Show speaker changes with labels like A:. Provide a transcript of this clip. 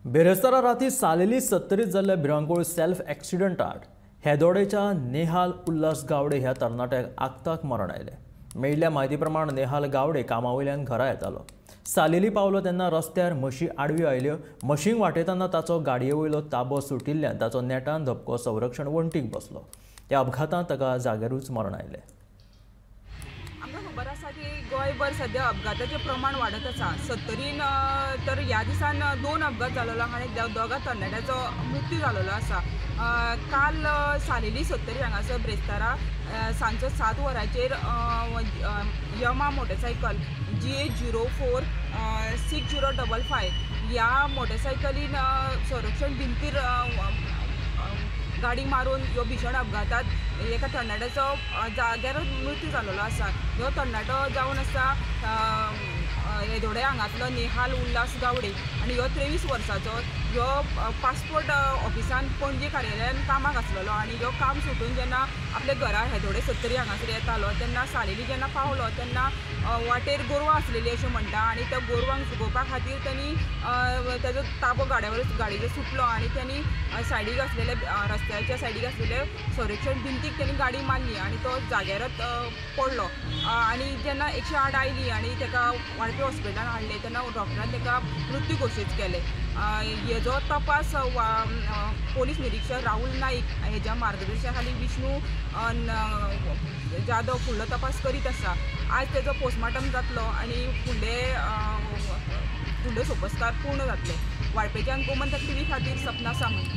A: बेरेस्तारा राती सालेली 70 जाल्ल्या भिरांकूळ सेल्फ एक्सिडेंटात हेदोडेच्या नेहाल उल्हास गावडे ह्या तरणाट्याक आगताक मरण आयलें। मेळिल्ल्या म्हायती प्रमाण नेहाल गावडे कामावयल्यान घरा येतालो। सालेली पावलो तेन्ना रस्त्यार म्हशी आडव्यो आयल्यो। म्हशींक वाटयतना ताचो गाडयेवयलो ताबो सुटिल्ल्यान ताचो नेटान धपको संरक्षण वणटीक बसलो। त्या अपघातांत ताका जाग्यारूच मरण आयलें।
B: आमकां खबर आसा की गोंयभर सध्या अपघाताचें प्रमाण वाडत आसा। 70 तर ह्या दिसान 2 अपघात जाल्लो आनी दोगा तरणाट्याचो मृत्यू जाल्लो आसा। काल सालेली 70 हांगासर ब्रेस्तारा सांजचो 7 वरांचेर यमा मोटरसायकल GH04 6055 ह्या मोटरसायकलीन संरक्षण भिंतीर गाडी मारून ह्यो भीषण अपघातात एका तरणाट्याचो जाग्यार मृत्यू जाल्लो आसा। ह्यो तरणाटो जावन आसा येदोडे हांगातलो नेहाल उल्हास गावडे आनी ह्यो 23 वर्सांचो। ह्यो पासपोर्ट ऑफिसान पणजे कार्यालयान कामाक आसलेलो आनी ह्यो काम सुटून जेन्ना आपल्या घरा येदोडे 70 हांगासर येतालो तेन्ना सालेली जेन्ना पावलो तेन्ना वाटेर गोरवां आसलेली अशें म्हणटा आनी त्या गोरवांक जुगोवपा खातीर त्यांनी ताजो ताबो गाडयेचो सुटलो आनी त्यांनी सायडीक आसलेले रस्त्याच्या सायडीक आसलेले संरक्षण भिंतीक त्यांनी गाडी मारली आनी तो जाग्यारच पडलो। आनी जेन्ना 108 आयली आनी ताका वाळपे हॉस्पिटलान हाडले तेन्ना डॉक्टरान ताका मृत्यू घोशीत केले। हेजो तपास पोलीस निरीक्षक राहुल नाईक हेज्या मार्गदर्शना खाली विष्णू जाधव फुडलो तपास करीत आसा। आज तेजो पोस्टमार्टम जातलो आनी फुडले सोपस्कार पूर्ण जातले। वाळपेच्यान गोमंतक टीव्ही खातीर सपना सामंत।